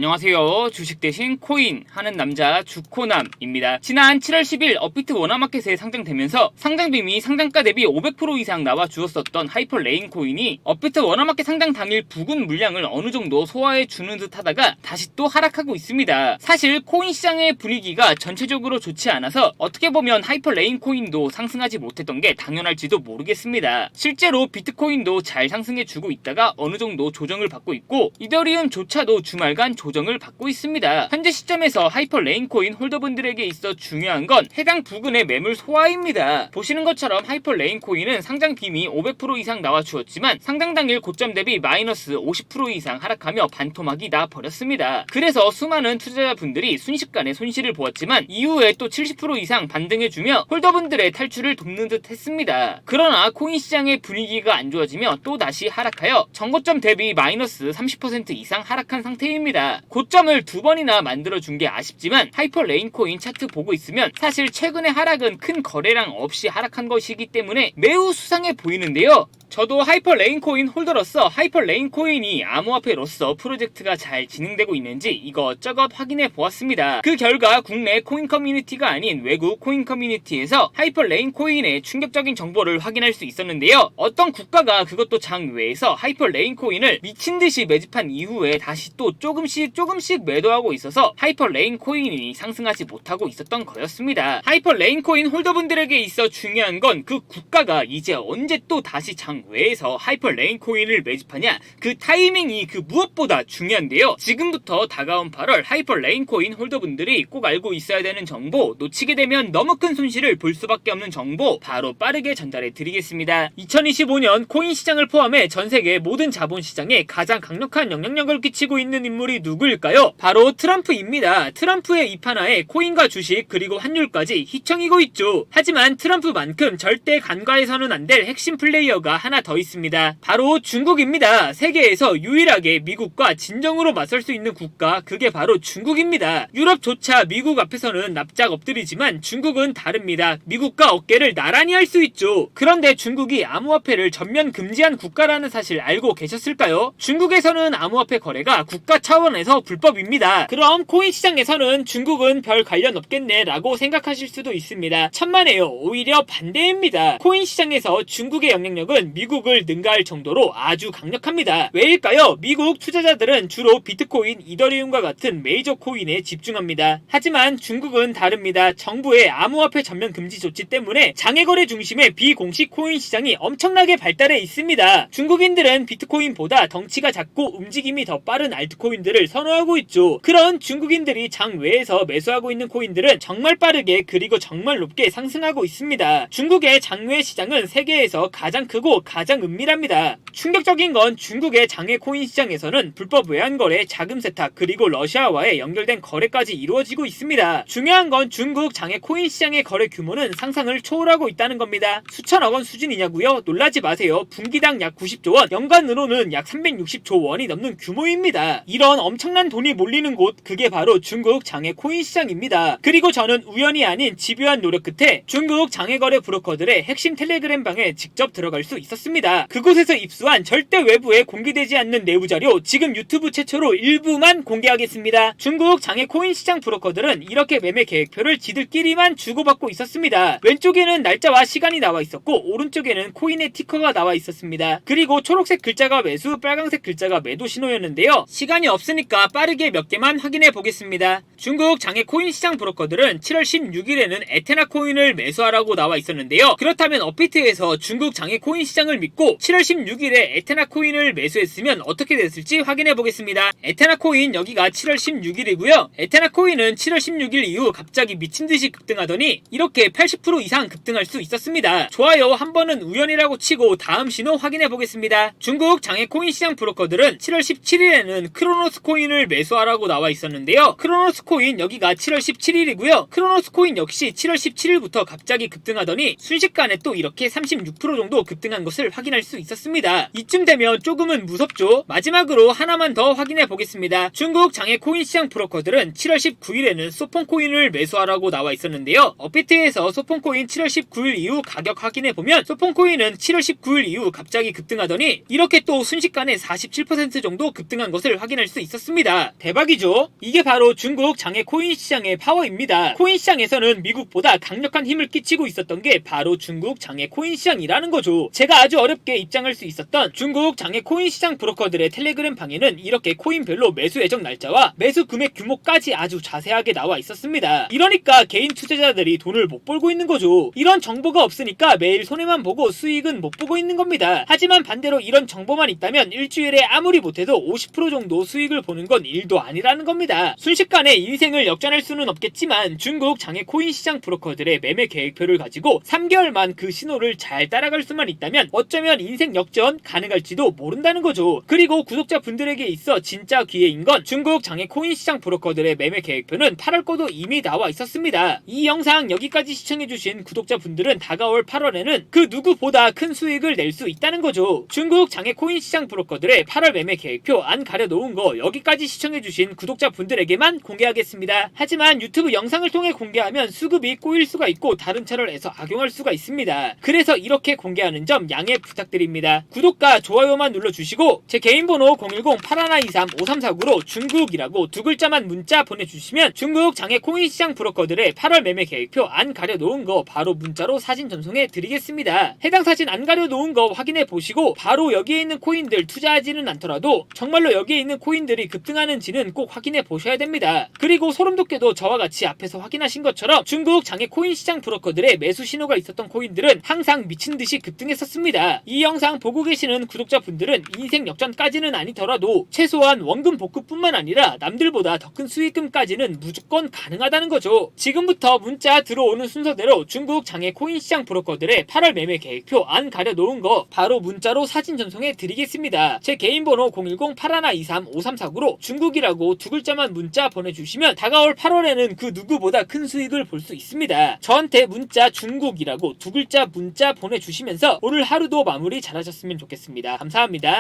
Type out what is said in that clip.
안녕하세요. 주식 대신 코인 하는 남자 주코남입니다. 지난 7월 10일 업비트 워너마켓에 상장되면서 상장빔이 상장가 대비 500% 이상 나와 주었었던 하이퍼레인 코인이 업비트 워너마켓 상장 당일 부근 물량을 어느 정도 소화해 주는 듯 하다가 다시 또 하락하고 있습니다. 사실 코인 시장의 분위기가 전체적으로 좋지 않아서 어떻게 보면 하이퍼레인 코인도 상승하지 못했던 게 당연할지도 모르겠습니다. 실제로 비트코인도 잘 상승해 주고 있다가 어느 정도 조정을 받고 있고 이더리움조차도 주말간 조정을 받고 있습니다. 현재 시점에서 하이퍼레인 코인 홀더분들에게 있어 중요한 건 해당 부근의 매물 소화입니다. 보시는 것처럼 하이퍼레인 코인은 상장 빔이 500% 이상 나와 주었지만 상장 당일 고점 대비 마이너스 50% 이상 하락하며 반토막이 나 버렸습니다. 그래서 수많은 투자자분들이 순식간에 손실을 보았지만 이후에 또 70% 이상 반등해주며 홀더분들의 탈출을 돕는 듯 했습니다. 그러나 코인 시장의 분위기가 안 좋아지며 또 다시 하락하여 전고점 대비 마이너스 30% 이상 하락한 상태입니다. 고점을 두 번이나 만들어준 게 아쉽지만 하이퍼레인 코인 차트 보고 있으면 사실 최근의 하락은 큰 거래량 없이 하락한 것이기 때문에 매우 수상해 보이는데요. 저도 하이퍼레인 코인 홀더로서 하이퍼레인 코인이 암호화폐로서 프로젝트가 잘 진행되고 있는지 이것저것 확인해 보았습니다. 그 결과 국내 코인 커뮤니티가 아닌 외국 코인 커뮤니티에서 하이퍼레인 코인의 충격적인 정보를 확인할 수 있었는데요. 어떤 국가가 그것도 장외에서 하이퍼레인 코인을 미친듯이 매집한 이후에 다시 또 조금씩 매도하고 있어서 하이퍼레인 코인이 상승하지 못하고 있었던 거였습니다. 하이퍼레인 코인 홀더분들에게 있어 중요한 건 그 국가가 이제 언제 또 다시 장외에서 하이퍼레인 코인을 매집하냐, 그 타이밍이 그 무엇보다 중요한데요. 지금부터 다가온 8월 하이퍼레인 코인 홀더분들이 꼭 알고 있어야 되는 정보, 놓치게 되면 너무 큰 손실을 볼 수밖에 없는 정보 바로 빠르게 전달해 드리겠습니다. 2025년 코인 시장을 포함해 전 세계 모든 자본 시장에 가장 강력한 영향력을 끼치고 있는 인물이 누구일까요? 바로 트럼프입니다. 트럼프의 입하나에 코인과 주식 그리고 환율까지 휘청이고 있죠. 하지만 트럼프만큼 절대 간과해서는 안 될 핵심 플레이어가 하나 더 있습니다. 바로 중국입니다. 세계에서 유일하게 미국과 진정으로 맞설 수 있는 국가, 그게 바로 중국입니다. 유럽조차 미국 앞에서는 납작 엎드리지만 중국은 다릅니다. 미국과 어깨를 나란히 할 수 있죠. 그런데 중국이 암호화폐를 전면 금지한 국가라는 사실 알고 계셨을까요? 중국에서는 암호화폐 거래가 국가 차원에서 불법입니다. 그럼 코인 시장에서는 중국은 별 관련 없겠네 라고 생각하실 수도 있습니다. 천만에요. 오히려 반대입니다. 코인 시장에서 중국의 영향력은 미국을 능가할 정도로 아주 강력합니다. 왜일까요? 미국 투자자들은 주로 비트코인, 이더리움과 같은 메이저 코인에 집중합니다. 하지만 중국은 다릅니다. 정부의 암호화폐 전면 금지 조치 때문에 장외거래 중심의 비공식 코인 시장이 엄청나게 발달해 있습니다. 중국인들은 비트코인보다 덩치가 작고 움직임이 더 빠른 알트코인들을 선호하고 있죠. 그런 중국인들이 장외에서 매수하고 있는 코인들은 정말 빠르게 그리고 정말 높게 상승하고 있습니다. 중국의 장외 시장은 세계에서 가장 크고 가장 은밀합니다. 충격적인 건 중국의 장외 코인 시장에서는 불법 외환거래, 자금 세탁, 그리고 러시아와의 연결된 거래까지 이루어지고 있습니다. 중요한 건 중국 장외 코인 시장의 거래 규모는 상상을 초월하고 있다는 겁니다. 수천억 원 수준이냐고요? 놀라지 마세요. 분기당 약 90조 원, 연간으로는 약 360조 원이 넘는 규모입니다. 이런 엄청난 돈이 몰리는 곳, 그게 바로 중국 장외 코인 시장입니다. 그리고 저는 우연이 아닌 집요한 노력 끝에 중국 장외거래 브로커들의 핵심 텔레그램 방에 직접 들어갈 수 있었습니다. 그곳에서 입수한 절대 외부에 공개되지 않는 내부 자료, 지금 유튜브 최초로 일부만 공개하겠습니다. 중국 장외 코인 시장 브로커들은 이렇게 매매 계획표를 지들끼리만 주고받고 있었습니다. 왼쪽에는 날짜와 시간이 나와 있었고 오른쪽에는 코인의 티커가 나와 있었습니다. 그리고 초록색 글자가 매수, 빨간색 글자가 매도 신호였는데요. 시간이 없으니까 빠르게 몇 개만 확인해 보겠습니다. 중국 장외 코인 시장 브로커들은 7월 16일에는 에테나 코인을 매수하라고 나와 있었는데요. 그렇다면 업비트에서 중국 장외 코인 시장을 믿고 7월 16일에 에테나 코인을 매수했으면 어떻게 됐을지 확인해 보겠습니다. 에테나 코인 여기가 7월 16일이고요. 에테나 코인은 7월 16일 이후 갑자기 미친듯이 급등하더니 이렇게 80% 이상 급등할 수 있었습니다. 좋아요. 한 번은 우연이라고 치고 다음 신호 확인해 보겠습니다. 중국 장외 코인 시장 브로커들은 7월 17일에는 크로노스 코인을 매수하라고 나와 있었는데요. 크로노스 코인 여기가 7월 17일이고요. 크로노스 코인 역시 7월 17일부터 갑자기 급등하더니 순식간에 또 이렇게 36% 정도 급등한 것을 확인할 수 있었습니다. 이쯤 되면 조금은 무섭죠. 마지막으로 하나만 더 확인해 보겠습니다. 중국 장외 코인 시장 브로커들은 7월 19일에는 소폰코인을 매수하라고 나와 있었는데요. 업비트에서 소폰코인 7월 19일 이후 가격 확인해 보면 소폰코인은 7월 19일 이후 갑자기 급등하더니 이렇게 또 순식간에 47% 정도 급등한 것을 확인할 수 있었습니다. 대박이죠? 이게 바로 중국 장외 코인 시장의 파워입니다. 코인 시장에서는 미국보다 강력한 힘을 끼치고 있었던 게 바로 중국 장외 코인 시장이라는 거죠. 제가 아주 어렵게 입장할 수 있었던 중국 장외 코인 시장 브로커들의 텔레그램 방에는 이렇게 코인별로 매수 예정 날짜와 매수 금액 규모까지 아주 자세하게 나와 있었습니다. 이러니까 개인 투자자들이 돈을 못 벌고 있는 거죠. 이런 정보가 없으니까 매일 손해만 보고 수익은 못 보고 있는 겁니다. 하지만 반대로 이런 정보만 있다면 일주일에 아무리 못해도 50% 정도 수익을 보는 건 일도 아니라는 겁니다. 순식간에 인생을 역전할 수는 없겠지만 중국 장외 코인 시장 브로커들의 매매 계획표를 가지고 3개월만 그 신호를 잘 따라갈 수만 있다면 어쩌면 인생 역전 가능할지도 모른다는 거죠. 그리고 구독자분들에게 있어 진짜 기회인 건 중국 장외 코인 시장 브로커들의 매매 계획표는 8월 거도 이미 나와 있었습니다. 이 영상 여기까지 시청해주신 구독자분들은 다가올 8월에는 그 누구보다 큰 수익을 낼 수 있다는 거죠. 중국 장외 코인 시장 브로커들의 8월 매매 계획표 안 가려놓은 거 여기까지 시청해주신 구독자분들에게만 공개하겠습니다. 하지만 유튜브 영상을 통해 공개하면 수급이 꼬일 수가 있고 다른 채널에서 악용할 수가 있습니다. 그래서 이렇게 공개하는 점 양해 부탁드립니다. 구독과 좋아요만 눌러주시고 제 개인 번호 010-8123-5349로 중국이라고 두 글자만 문자 보내주시면 중국 장외 코인 시장 브로커들의 8월 매매 계획표 안 가려놓은 거 바로 문자로 사진 전송해 드리겠습니다. 해당 사진 안 가려놓은 거 확인해 보시고 바로 여기에 있는 코인들 투자하지는 않더라도 정말로 여기에 있는 코인들이 급등하는지는 꼭 확인해 보셔야 됩니다. 그리고 소름 돋게도 저와 같이 앞에서 확인하신 것처럼 중국 장외 코인 시장 브로커들의 매수 신호가 있었던 코인들은 항상 미친듯이 급등했었습니다. 이 영상 보고 계시는 구독자분들은 인생 역전까지는 아니더라도 최소한 원금 복구뿐만 아니라 남들보다 더 큰 수익금까지는 무조건 가능하다는 거죠. 지금부터 문자 들어오는 순서대로 중국 장외 코인 시장 브로커들의 8월 매매 계획표 안 가려놓은 거 바로 문자로 사진 전송해 드리겠습니다. 제 개인 번호 010-8123-5349로 중국이라고 두 글자만 문자 보내주시면 다가올 8월에는 그 누구보다 큰 수익을 볼 수 있습니다. 저한테 문자 중국이라고 두 글자 문자 보내주시면서 오늘 하루도 마무리 잘하셨으면 좋겠습니다. 감사합니다.